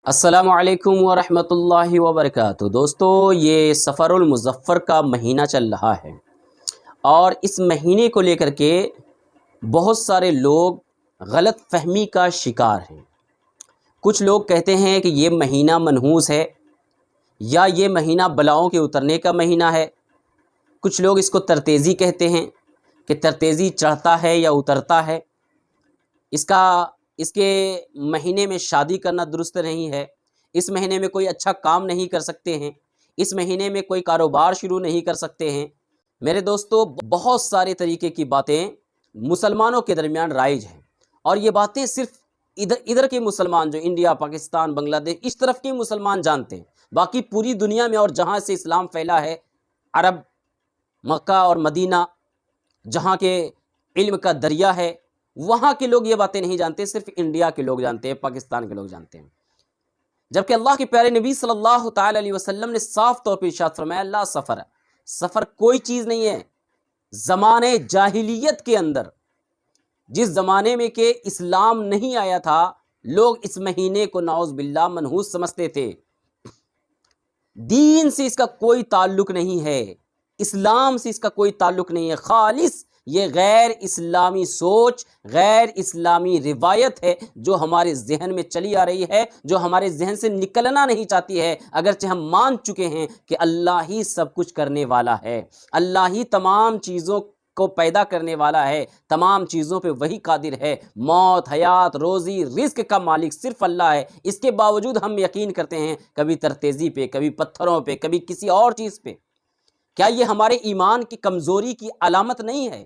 السلام علیکم ورحمۃ اللہ وبرکاتہ۔ دوستو، یہ سفر المظفر کا مہینہ چل رہا ہے اور اس مہینے کو لے کر کے بہت سارے لوگ غلط فہمی کا شکار ہیں۔ کچھ لوگ کہتے ہیں کہ یہ مہینہ منحوس ہے یا یہ مہینہ بلاؤں کے اترنے کا مہینہ ہے۔ کچھ لوگ اس کو ترتیزی کہتے ہیں کہ ترتیزی چڑھتا ہے یا اترتا ہے۔ اس کے مہینے میں شادی کرنا درست نہیں ہے، اس مہینے میں کوئی اچھا کام نہیں کر سکتے ہیں، اس مہینے میں کوئی کاروبار شروع نہیں کر سکتے ہیں۔ میرے دوستو، بہت سارے طریقے کی باتیں مسلمانوں کے درمیان رائج ہیں، اور یہ باتیں صرف ادھر کے مسلمان، جو انڈیا، پاکستان، بنگلہ دیش، اس طرف کے مسلمان جانتے ہیں۔ باقی پوری دنیا میں اور جہاں سے اسلام پھیلا ہے، عرب، مکہ اور مدینہ، جہاں کے علم کا دریا ہے، وہاں کے لوگ یہ باتیں نہیں جانتے، صرف انڈیا کے لوگ جانتے ہیں، پاکستان کے لوگ جانتے ہیں۔ جبکہ اللہ کے پیارے نبی صلی اللہ تعالی علیہ وسلم نے صاف طور پر ارشاد فرمایا، لا سفر، سفر کوئی چیز نہیں ہے۔ زمانے جاہلیت کے اندر، جس زمانے میں کہ اسلام نہیں آیا تھا، لوگ اس مہینے کو نعوذ باللہ منحوس سمجھتے تھے۔ دین سے اس کا کوئی تعلق نہیں ہے، اسلام سے اس کا کوئی تعلق نہیں ہے، خالص یہ غیر اسلامی سوچ، غیر اسلامی روایت ہے جو ہمارے ذہن میں چلی آ رہی ہے، جو ہمارے ذہن سے نکلنا نہیں چاہتی ہے، اگرچہ ہم مان چکے ہیں کہ اللہ ہی سب کچھ کرنے والا ہے، اللہ ہی تمام چیزوں کو پیدا کرنے والا ہے، تمام چیزوں پہ وہی قادر ہے، موت، حیات، روزی، رزق کا مالک صرف اللہ ہے۔ اس کے باوجود ہم یقین کرتے ہیں کبھی ترتیزی پہ، کبھی پتھروں پہ، کبھی کسی اور چیز پہ۔ کیا یہ ہمارے ایمان کی کمزوری کی علامت نہیں ہے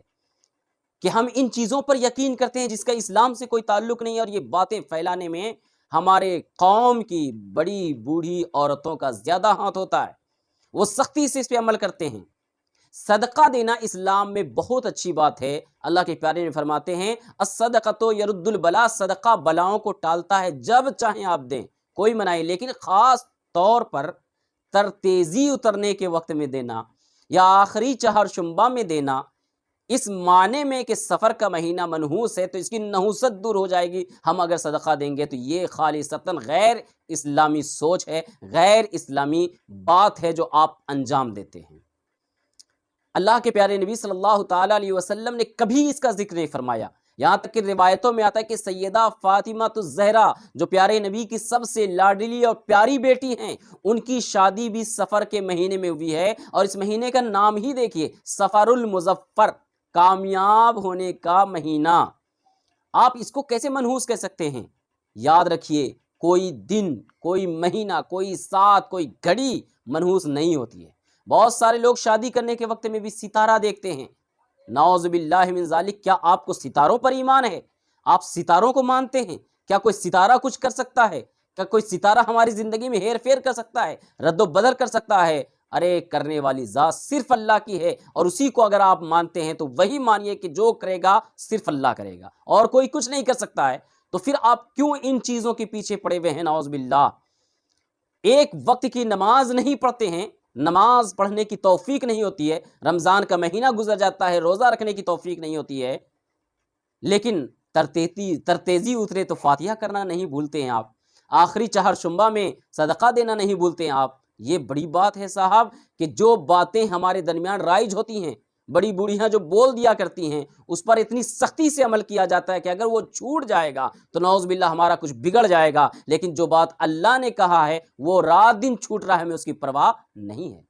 کہ ہم ان چیزوں پر یقین کرتے ہیں جس کا اسلام سے کوئی تعلق نہیں ہے؟ اور یہ باتیں پھیلانے میں ہمارے قوم کی بڑی بوڑھی عورتوں کا زیادہ ہاتھ ہوتا ہے، وہ سختی سے اس پہ عمل کرتے ہیں۔ صدقہ دینا اسلام میں بہت اچھی بات ہے۔ اللہ کے پیارے نے فرماتے ہیں، الصدقۃ یرد البلا، صدقہ بلاؤں کو ٹالتا ہے، جب چاہیں آپ دیں، کوئی منائی، لیکن خاص طور پر ترتیزی اترنے کے وقت میں دینا یا آخری چہار شنبہ میں دینا، اس معنی میں کہ سفر کا مہینہ منحوس ہے تو اس کی نحوست دور ہو جائے گی، ہم اگر صدقہ دیں گے تو یہ خالصتاً غیر اسلامی سوچ ہے، غیر اسلامی بات ہے جو آپ انجام دیتے ہیں۔ اللہ کے پیارے نبی صلی اللہ تعالیٰ علیہ وسلم نے کبھی اس کا ذکر نہیں فرمایا، یہاں تک کہ روایتوں میں آتا ہے کہ سیدہ فاطمہ الزہرا، جو پیارے نبی کی سب سے لاڈلی اور پیاری بیٹی ہیں، ان کی شادی بھی سفر کے مہینے میں ہوئی ہے، اور اس مہینے کا نام ہی دیکھیے، سفر المظفر، کامیاب ہونے کا مہینہ۔ آپ اس کو کیسے منحوس کہہ سکتے ہیں؟ یاد رکھیے، کوئی دن، کوئی مہینہ، کوئی ساتھ، کوئی گھڑی منحوس نہیں ہوتی ہے۔ بہت سارے لوگ شادی کرنے کے وقت میں بھی ستارہ دیکھتے ہیں، نعوذ باللہ من ذالک۔ کیا آپ کو ستاروں پر ایمان ہے؟ آپ ستاروں کو مانتے ہیں؟ کیا کوئی ستارہ کچھ کر سکتا ہے؟ کیا کوئی ستارہ ہماری زندگی میں ہیر پھیر کر سکتا ہے، رد و بدل کر سکتا ہے؟ ارے کرنے والی ذات صرف اللہ کی ہے، اور اسی کو اگر آپ مانتے ہیں تو وہی مانیے کہ جو کرے گا صرف اللہ کرے گا، اور کوئی کچھ نہیں کر سکتا ہے۔ تو پھر آپ کیوں ان چیزوں کے پیچھے پڑے ہوئے ہیں؟ نعوذ باللہ، ایک وقت کی نماز نہیں پڑھتے ہیں، نماز پڑھنے کی توفیق نہیں ہوتی ہے، رمضان کا مہینہ گزر جاتا ہے، روزہ رکھنے کی توفیق نہیں ہوتی ہے، لیکن ترتیزی اترے تو فاتحہ کرنا نہیں بھولتے ہیں آپ، آخری چہار شنبہ میں صدقہ دینا نہیں بھولتے ہیں آپ۔ یہ بڑی بات ہے صاحب، کہ جو باتیں ہمارے درمیان رائج ہوتی ہیں، بڑی بوڑھیاں جو بول دیا کرتی ہیں، اس پر اتنی سختی سے عمل کیا جاتا ہے کہ اگر وہ چھوٹ جائے گا تو نعوذ باللہ ہمارا کچھ بگڑ جائے گا، لیکن جو بات اللہ نے کہا ہے وہ رات دن چھوٹ رہا ہے، ہمیں اس کی پرواہ نہیں ہے۔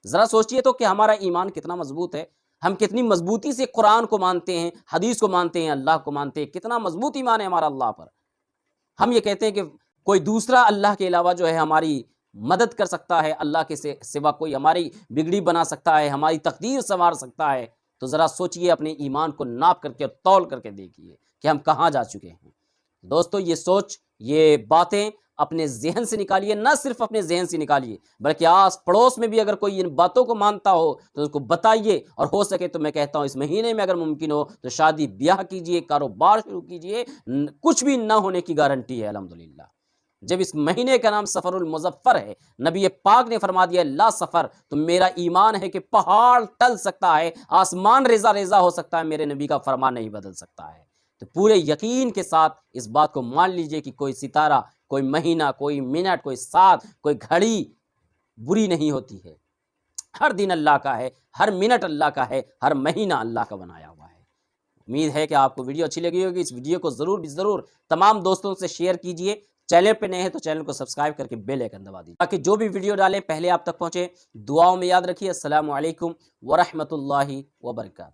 ذرا سوچئے تو کہ ہمارا ایمان کتنا مضبوط ہے، ہم کتنی مضبوطی سے قرآن کو مانتے ہیں، حدیث کو مانتے ہیں، اللہ کو مانتے ہیں، کتنا مضبوط ایمان ہے ہمارا اللہ پر۔ ہم یہ کہتے ہیں کہ کوئی دوسرا اللہ کے علاوہ جو ہے ہماری مدد کر سکتا ہے، اللہ کے سوا کوئی ہماری بگڑی بنا سکتا ہے، ہماری تقدیر سنوار سکتا ہے، تو ذرا سوچئے، اپنے ایمان کو ناپ کر کے اور تول کر کے دیکھیے کہ ہم کہاں جا چکے ہیں۔ دوستو، یہ سوچ، یہ باتیں اپنے ذہن سے نکالیے، نہ صرف اپنے ذہن سے نکالیے بلکہ آس پڑوس میں بھی اگر کوئی ان باتوں کو مانتا ہو تو اس کو بتائیے، اور ہو سکے تو میں کہتا ہوں اس مہینے میں اگر ممکن ہو تو شادی بیاہ کیجئے، کاروبار شروع کیجئے، کچھ بھی نہ ہونے کی گارنٹی ہے الحمدللہ۔ جب اس مہینے کا نام سفر المظفر ہے، نبی پاک نے فرما دیا لا سفر، تو میرا ایمان ہے کہ پہاڑ ٹل سکتا ہے، آسمان ریزہ ریزہ ہو سکتا ہے، میرے نبی کا فرمان نہیں بدل سکتا ہے۔ تو پورے یقین کے ساتھ اس بات کو مان لیجئے کہ کوئی ستارہ کوئی مہینہ، کوئی منٹ، کوئی ساتھ، کوئی گھڑی بری نہیں ہوتی ہے۔ ہر دن اللہ کا ہے، ہر منٹ اللہ کا ہے، ہر مہینہ اللہ کا بنایا ہوا ہے۔ امید ہے کہ آپ کو ویڈیو اچھی لگی ہوگی۔ اس ویڈیو کو ضرور تمام دوستوں سے شیئر کیجئے۔ چینل پہ نئے ہیں تو چینل کو سبسکرائب کر کے بیل آئکن دبا دیجیے تاکہ جو بھی ویڈیو ڈالیں پہلے آپ تک پہنچے۔ دعاؤں میں یاد رکھیے۔ السلام علیکم ورحمۃ اللہ وبرکاتہ۔